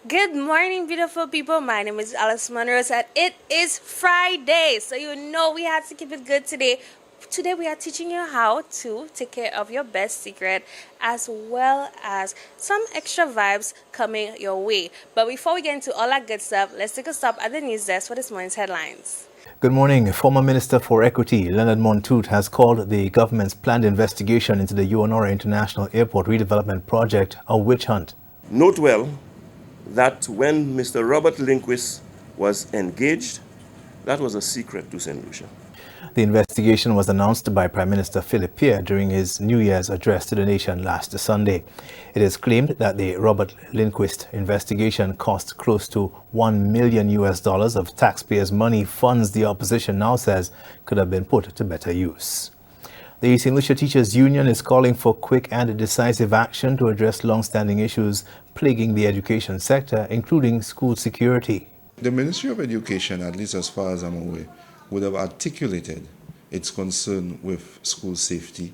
Good morning, beautiful people. My name is Alice Monrose, and it is Friday, so you know we had to keep it good today. Today, we are teaching you how to take care of your best secret as well as some extra vibes coming your way. But before we get into all that good stuff, let's take a stop at the news desk for this morning's headlines. Good morning. Former Minister for Equity, Leonard Montoute, has called the government's planned investigation into the UNORA International Airport redevelopment project a witch hunt. Note well that when Mr. Robert Lindquist was engaged, that was a secret to St. Lucia. The investigation was announced by Prime Minister Philip Pierre during his New Year's address to the nation last Sunday. It is claimed that the Robert Lindquist investigation cost close to $1 million of taxpayers' money, funds the opposition now says could have been put to better use. The St. Lucia Teachers Union is calling for quick and decisive action to address long-standing issues plaguing the education sector, including school security. The Ministry of Education, at least as far as I'm aware, would have articulated its concern with school safety.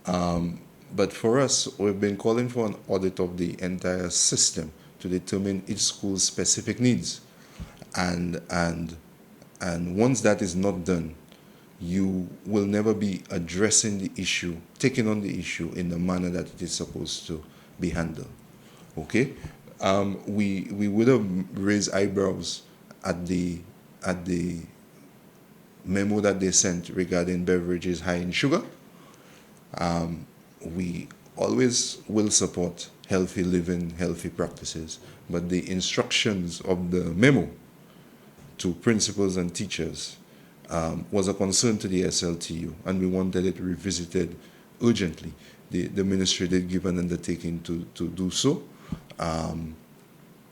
But for us, we've been calling for an audit of the entire system to determine each school's specific needs. And once that is not done, you will never be addressing the issue, taking on the issue in the manner that it is supposed to be handled. Okay? We would have raised eyebrows at the memo that they sent regarding beverages high in sugar. We always will support healthy living, healthy practices, but the instructions of the memo to principals and teachers was a concern to the SLTU, and we wanted it revisited urgently. The ministry did give an undertaking to do so.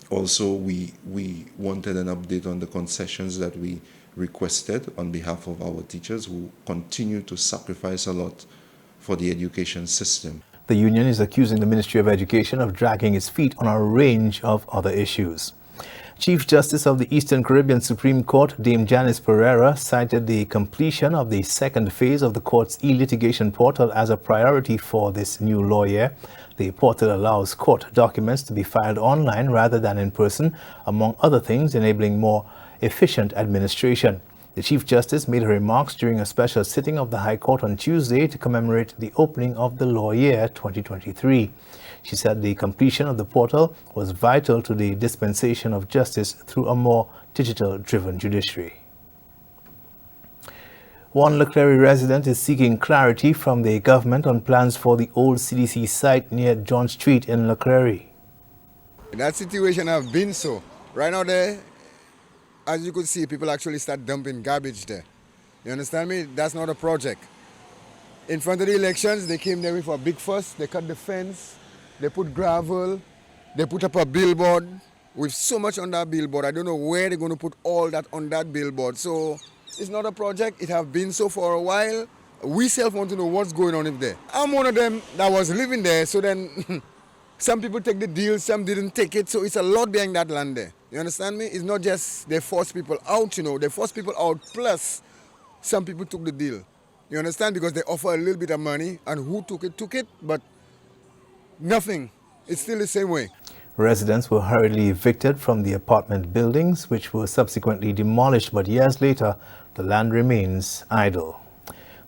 Also, we wanted an update on the concessions that we requested on behalf of our teachers who continue to sacrifice a lot for the education system. The union is accusing the Ministry of Education of dragging its feet on a range of other issues. Chief Justice of the Eastern Caribbean Supreme Court, Dame Janice Pereira, cited the completion of the second phase of the court's e-litigation portal as a priority for this new law year. The portal allows court documents to be filed online rather than in person, among other things, enabling more efficient administration. The Chief Justice made her remarks during a special sitting of the High Court on Tuesday to commemorate the opening of the law year 2023. She said the completion of the portal was vital to the dispensation of justice through a more digital-driven judiciary. One Leclerc resident is seeking clarity from the government on plans for the old CDC site near John Street in Leclerc. That situation have been so. Right now there, as you could see, people actually start dumping garbage there. You understand me? That's not a project. In front of the elections, they came there with a big fuss. They cut the fence, they put gravel, they put up a billboard with so much on that billboard. I don't know where they're going to put all that on that billboard. So it's not a project. It have been so for a while. We self want to know what's going on in there. I'm one of them that was living there, so then some people take the deal, some didn't take it, so it's a lot behind that land there. You understand me? It's not just they force people out, they force people out, plus some people took the deal. You understand? Because they offer a little bit of money, and who took it, but nothing. It's still the same way. Residents were hurriedly evicted from the apartment buildings, which were subsequently demolished, but years later, the land remains idle.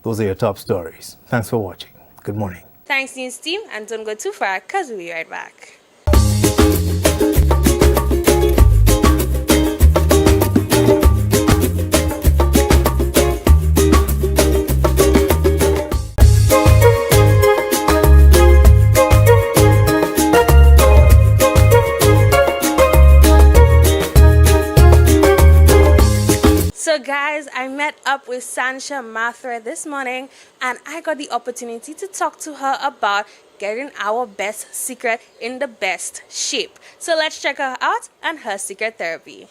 Those are your top stories. Thanks for watching. Good morning. Thanks, news team, and don't go too far because we'll be right back. So guys, I met up with Sansha Mathra this morning and I got the opportunity to talk to her about getting our best secret in the best shape. So let's check her out and her secret therapy.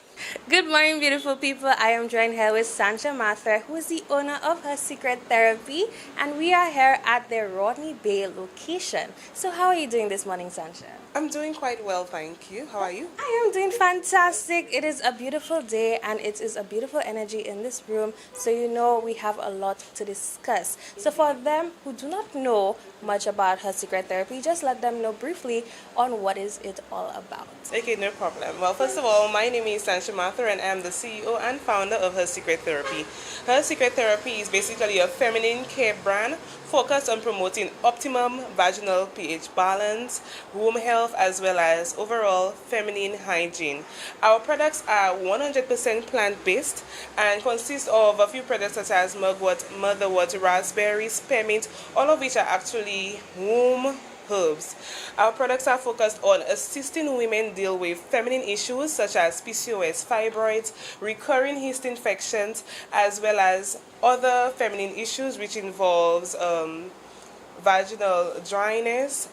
Good morning, beautiful people. I am joined here with Sansha Mathra, who is the owner of Her Secret Therapy, and we are here at their Rodney Bay location. So how are you doing this morning, Sansha? I'm doing quite well, thank you. How are you? I am doing fantastic. It is a beautiful day and it is a beautiful energy in this room. So you know we have a lot to discuss. So for them who do not know much about Her Secret Secret Therapy. Just let them know briefly on what is it all about. Okay, no problem. Well, first of all, my name is Sansha Mathur and I'm the CEO and founder of Her Secret Therapy. Her Secret Therapy is basically a feminine care brand focused on promoting optimum vaginal pH balance, womb health, as well as overall feminine hygiene. Our products are 100% plant-based and consist of a few products such as motherwort, raspberry, spearmint, all of which are actually womb herbs. Our products are focused on assisting women deal with feminine issues such as PCOS, fibroids, recurring yeast infections, as well as other feminine issues which involves vaginal dryness.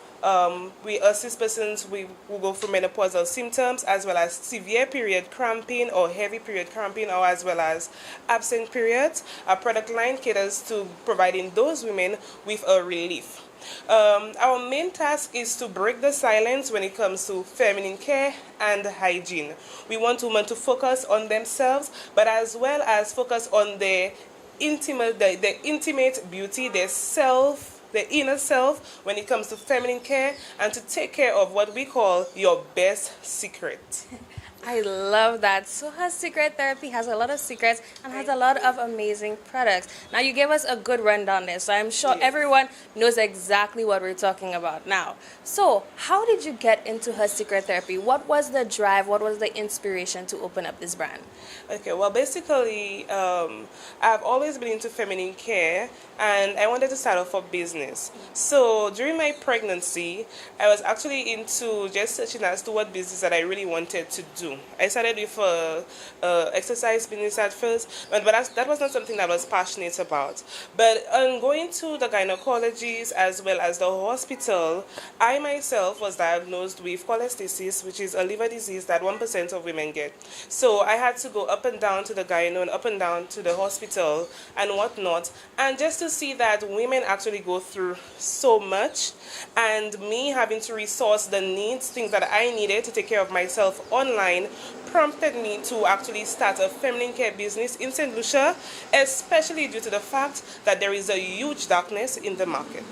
We assist persons who go through menopausal symptoms as well as severe period cramping or heavy period cramping or as well as absent periods. Our product line caters to providing those women with a relief. Our main task is to break the silence when it comes to feminine care and hygiene. We want women to focus on themselves, but as well as focus on their intimate beauty, their self, the inner self when it comes to feminine care, and to take care of what we call your best secret. I love that. So Her Secret Therapy has a lot of secrets and has a lot of amazing products. Now you gave us a good rundown there, so I'm sure everyone knows exactly what we're talking about now. So how did you get into Her Secret Therapy? What was the drive? What was the inspiration to open up this brand? Okay, well, basically, I've always been into feminine care and I wanted to start off a business. So during my pregnancy, I was actually into just searching as to what business that I really wanted to do. I started with exercise business at first, but that was not something that I was passionate about. But going to the gynecologist as well as the hospital, I myself was diagnosed with cholestasis, which is a liver disease that 1% of women get. So I had to go up and down to the gyno and up and down to the hospital and whatnot, and just to see that women actually go through so much, and me having to resource the needs, things that I needed to take care of myself online, prompted me to actually start a feminine care business in St. Lucia, especially due to the fact that there is a huge darkness in the market.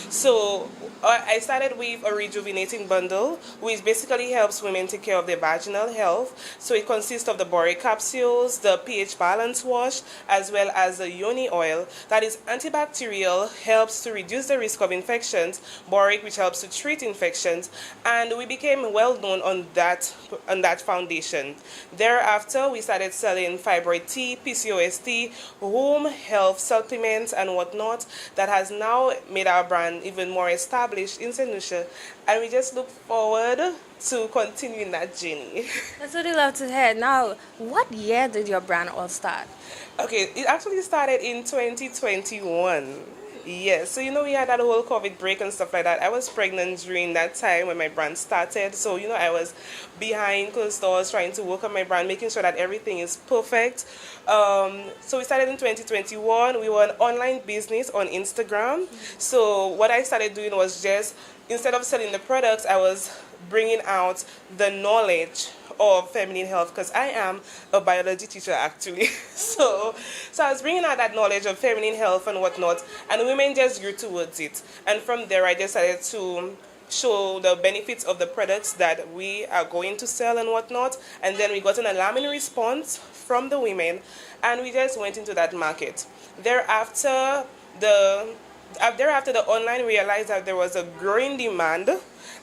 So I started with a rejuvenating bundle, which basically helps women take care of their vaginal health. So it consists of the boric capsules, the pH balance wash, as well as the yoni oil that is antibacterial, helps to reduce the risk of infections, boric, which helps to treat infections, and we became well known on that foundation. Thereafter, we started selling fibroid tea, PCOS tea, home health supplements, and whatnot that has now made our brand even more established in St. Lucia, and we just look forward to continuing that journey. That's what I love to hear. Now, what year did your brand all start? Okay, it actually started in 2021. Yes, so we had that whole COVID break and stuff like that. I was pregnant during that time when my brand started. So, I was behind closed doors trying to work on my brand, making sure that everything is perfect. So we started in 2021. We were an online business on Instagram. So what I started doing was just, instead of selling the products, I was bringing out the knowledge of feminine health, because I am a biology teacher actually. So I was bringing out that knowledge of feminine health and whatnot, and women just grew towards it. And from there, I just started to show the benefits of the products that we are going to sell and whatnot. And then we got an alarming response from the women, and we just went into that market. Thereafter, the online realized that there was a growing demand,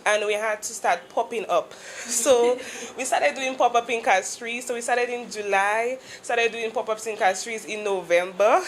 and we had to start popping up. So we started doing pop-up in Castries. So we started in July, started doing pop-ups in Castries in November,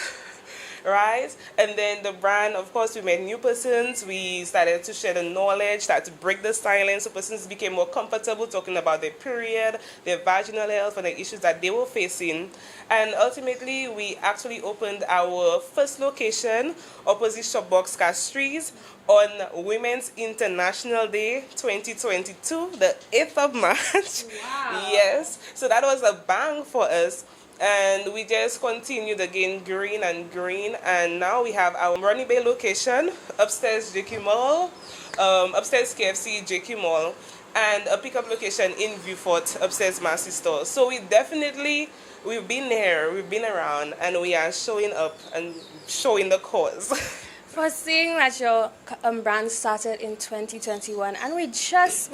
right? And then the brand, of course, we met new persons. We started to share the knowledge, started to break the silence. So persons became more comfortable talking about their period, their vaginal health, and the issues that they were facing. And ultimately, we actually opened our first location opposite Shopbox Castries on Women's International Day 2022, the 8th of March. Wow. Yes. So that was a bang for us. And we just continued again, green and green. And now we have our Ronnie Bay location, upstairs JQ Mall, upstairs KFC JQ Mall, and a pickup location in Viewfort, upstairs Massey Store. So we've been there, we've been around, and we are showing up and showing the cause. For seeing that your brand started in 2021 and we just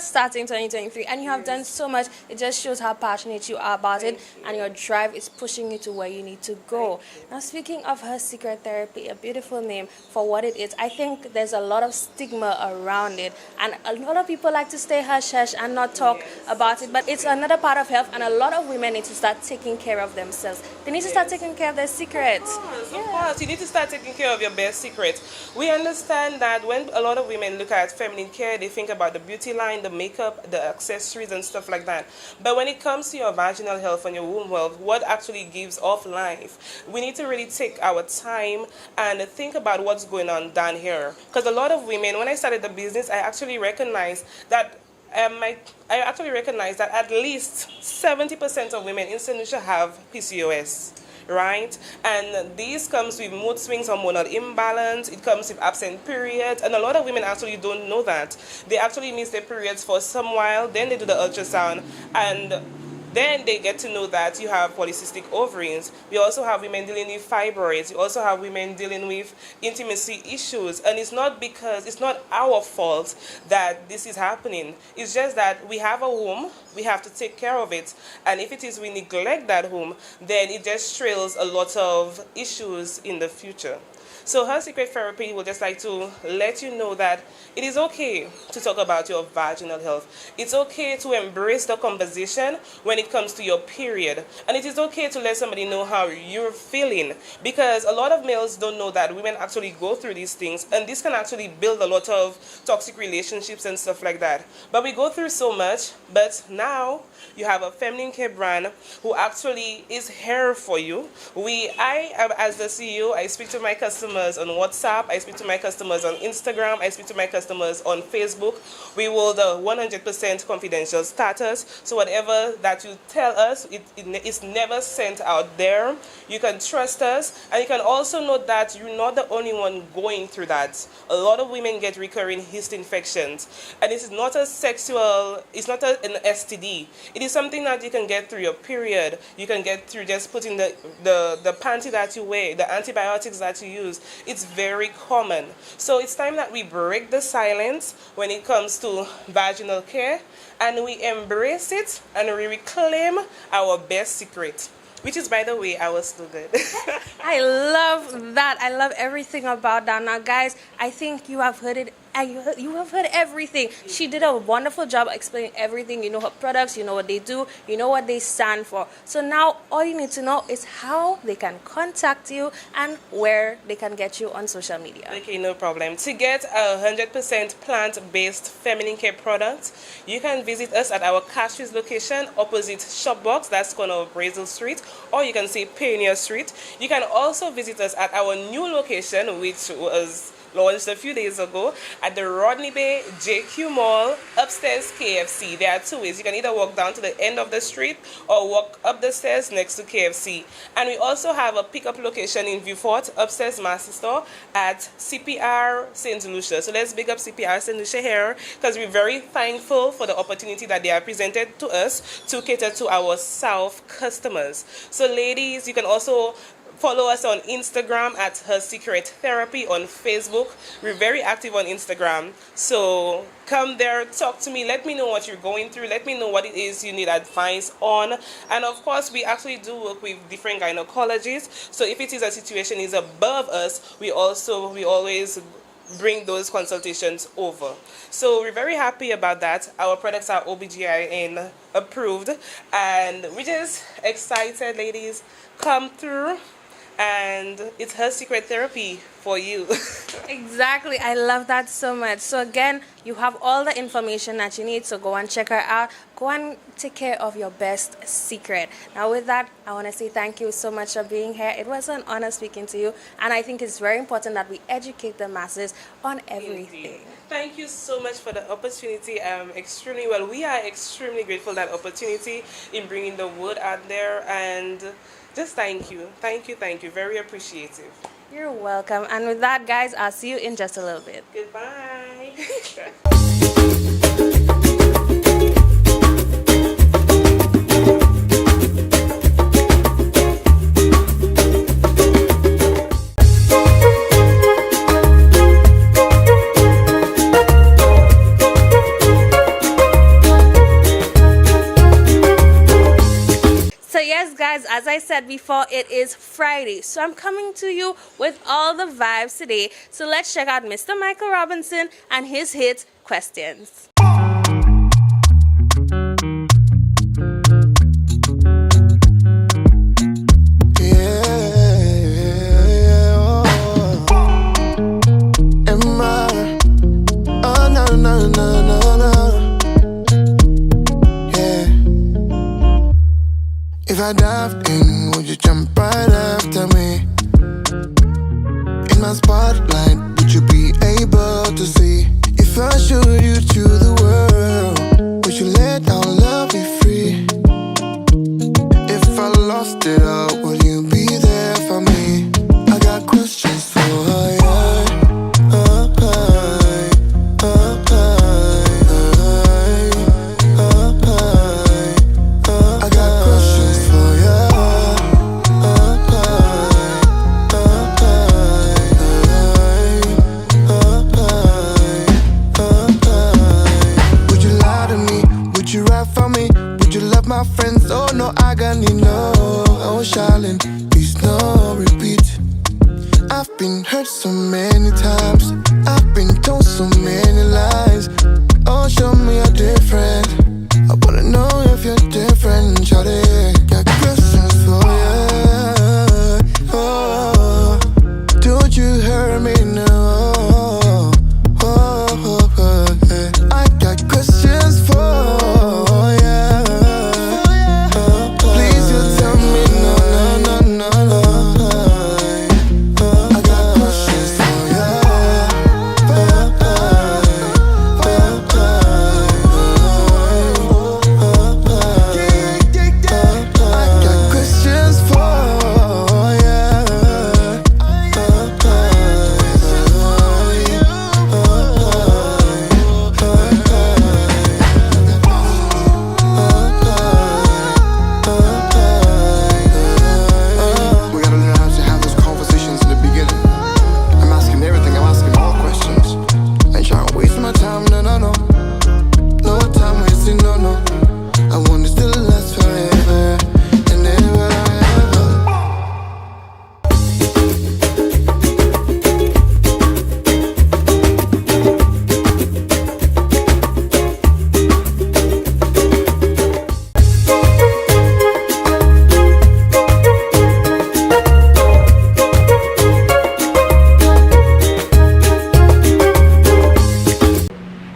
started in 2023 and you have done so much. It just shows how passionate you are about it and your drive is pushing you to where you need to go. Now, speaking of Her Secret Therapy, a beautiful name for what it is, I think there's a lot of stigma around it and a lot of people like to stay hush hush and not talk about it, but it's another part of health and a lot of women need to start taking care of themselves. They need to start taking care of their secrets. Of course, you need to start taking care of your best secret. We understand that when a lot of women look at feminine care, they think about the beauty line, the makeup, the accessories, and stuff like that. But when it comes to your vaginal health and your womb health, what actually gives off life, we need to really take our time and think about what's going on down here. Because a lot of women, when I started the business, I actually recognized that at least 70% of women in St. Lucia have PCOS, right? And these comes with mood swings, hormonal imbalance, it comes with absent periods, and a lot of women actually don't know that. They actually miss their periods for some while, then they do the ultrasound, and then they get to know that you have polycystic ovaries. We also have women dealing with fibroids. We also have women dealing with intimacy issues. And it's not our fault that this is happening. It's just that we have a home, we have to take care of it. And if it is we neglect that home, then it just trails a lot of issues in the future. So Her Secret Therapy would just like to let you know that it is okay to talk about your vaginal health. It's okay to embrace the conversation when it comes to your period. And it is okay to let somebody know how you're feeling. Because a lot of males don't know that women actually go through these things. And this can actually build a lot of toxic relationships and stuff like that. But we go through so much. But now you have a feminine care brand who actually is here for you. As the CEO, I speak to my customers on WhatsApp, I speak to my customers on Instagram, I speak to my customers on Facebook. We will the 100% confidential status. So whatever that you tell us, it's never sent out there. You can trust us, and you can also know that you're not the only one going through that. A lot of women get recurring yeast infections, and this is not an STD. It is something that you can get through your period. You can get through just putting the panty that you wear, the antibiotics that you use. It's very common. So it's time that we break the silence when it comes to vaginal care, and we embrace it and we reclaim our best secret. Which is, by the way, our slogan. I love that. I love everything about that. Now, guys, I think you have heard it. And you have heard everything. She did a wonderful job explaining everything. You know her products, you know what they do, you know what they stand for. So now all you need to know is how they can contact you and where they can get you on social media. Okay, no problem. To get 100% plant-based feminine care products, you can visit us at our Castries location opposite Shopbox, that's corner of Brazil Street, or you can say Pioneer Street. You can also visit us at our new location, which was launched a few days ago at the Rodney Bay JQ Mall, upstairs KFC. There are two ways. You can either walk down to the end of the street or walk up the stairs next to KFC. And we also have a pickup location in Viewfort, upstairs Master Store at CPR St. Lucia. So let's big up CPR St. Lucia here, because we're very thankful for the opportunity that they have presented to us to cater to our South customers. So ladies, you can also follow us on Instagram at Her Secret Therapy, on Facebook. We're very active on Instagram. So come there, talk to me, let me know what you're going through, let me know what it is you need advice on. And of course, we actually do work with different gynecologists. So if it is a situation is above us, we always bring those consultations over. So we're very happy about that. Our products are OBGYN approved, and we're just excited, ladies. Come through, and it's Her Secret Therapy for you. Exactly. I love that so much. So again, you have all the information that you need, so go and check her out. Go and take care of your best secret. Now with that, I want to say thank you so much for being here. It was an honor speaking to you, and I think it's very important that we educate the masses on everything. Indeed. Thank you so much for the opportunity. We are extremely grateful for that opportunity in bringing the word out there, and just thank you. Very appreciative. You're welcome. And with that, guys, I'll see you in just a little bit. Goodbye. before, it is Friday. So I'm coming to you with all the vibes today. So let's check out Mr. Michael Robinson and his hit questions. If I dived in, would you jump right after me? In my spotlight, would you be able to see? If I showed you to the world, would you let our love be free? If I lost it all, will you be there for me? I got questions for you. My friends, oh no agony, no. Oh, Charlene, please no repeat. I've been hurt so many times. I've been told so many lies. Oh, show me you're different. I wanna know if you're different, Charlie. Got questions for you. Oh, don't you hurt me now. I got questions for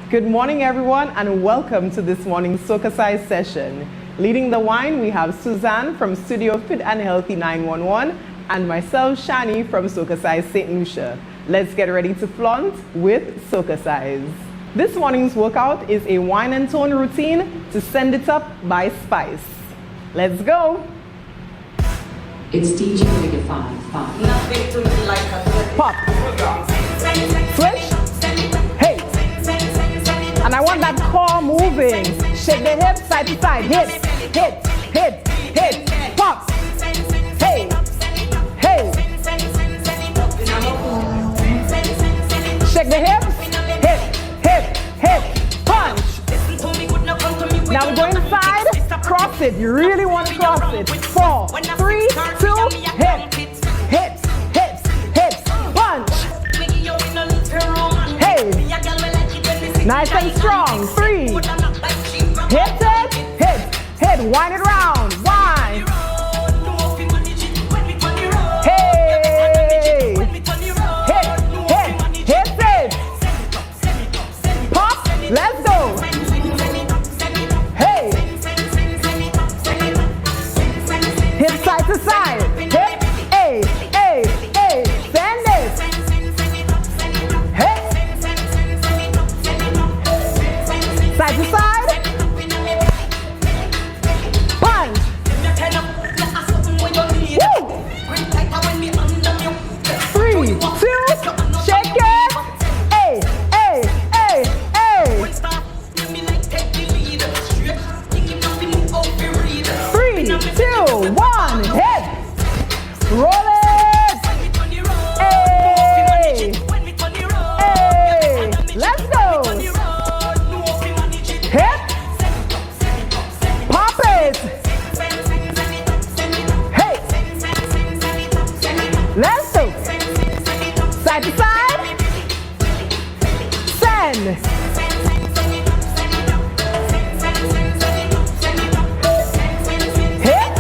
Good morning, everyone, and welcome to this morning's SocaCize session. Leading the wine, we have Suzanne from Studio Fit and Healthy 911 and myself, Shani, from SocaCize St. Lucia. Let's get ready to flaunt with SocaCize. This morning's workout is a wine and tone routine to send it up by spice. Let's go. It's DJ Mega 5. Nothing to me like a Pop. Switch. Hey. And I want that core moving. Shake the hips side to side. Hit, hit, hit, hit. Pop. Hey, hey. Shake the hips. Hit, hit, hit. Punch. Now we're going side. Cross it. You really want to cross it. 4, 3, 2, hit, hit, hit, hit. Punch. Hey. Nice and strong. 3. Hit it. Hit. Hit. Wind it round. Wind. Hey. Hit. Hit. Hit it. Pop. Let's go. Hey. Hip side to side. Hip. Hey. Hey. Hey. Bend it. Hit. Side to side. Punch. Send. Hit.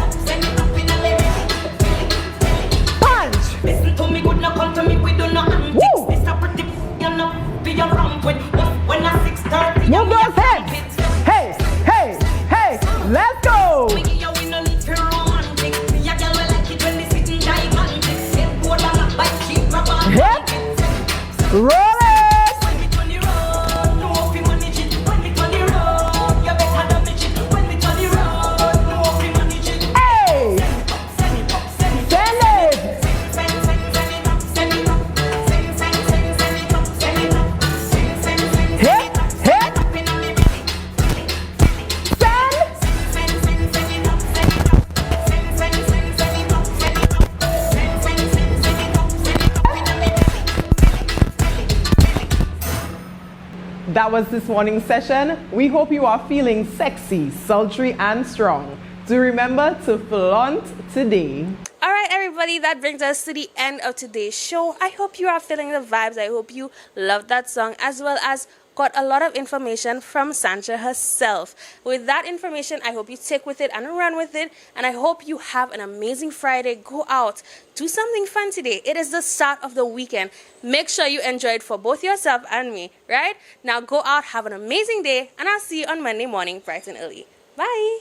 Punch. Listen to me good, now come to me, we do not antics. Woo. Mr. Pretty, you know, be a ramp with. When I 6:30, Move those hips. Hey, hey, hey. Let's go. we give you, we no need to romantic. Me a girl we like it when they sitting gigantic. Head board and a bike, cheap rubber. Hip. Roll it. When we turn the road, no hope we manage it. When we turn the road, you better damage it. When we turn the road, no hope we manage it. Hey. Send it up, send it up. Send it. Send it up, send it up. Send it up, send it up. Hit. Hit. That was this morning's session. We hope you are feeling sexy, sultry, and strong. Do remember to flaunt today. All right, everybody, that brings us to the end of today's show. I hope you are feeling the vibes. I hope you loved that song, as well as got a lot of information from Sancha herself. With that information, I hope you take with it and run with it. And I hope you have an amazing Friday. Go out, do something fun today. It is the start of the weekend. Make sure you enjoy it for both yourself and me, right? Now go out, have an amazing day, and I'll see you on Monday morning bright and early. Bye.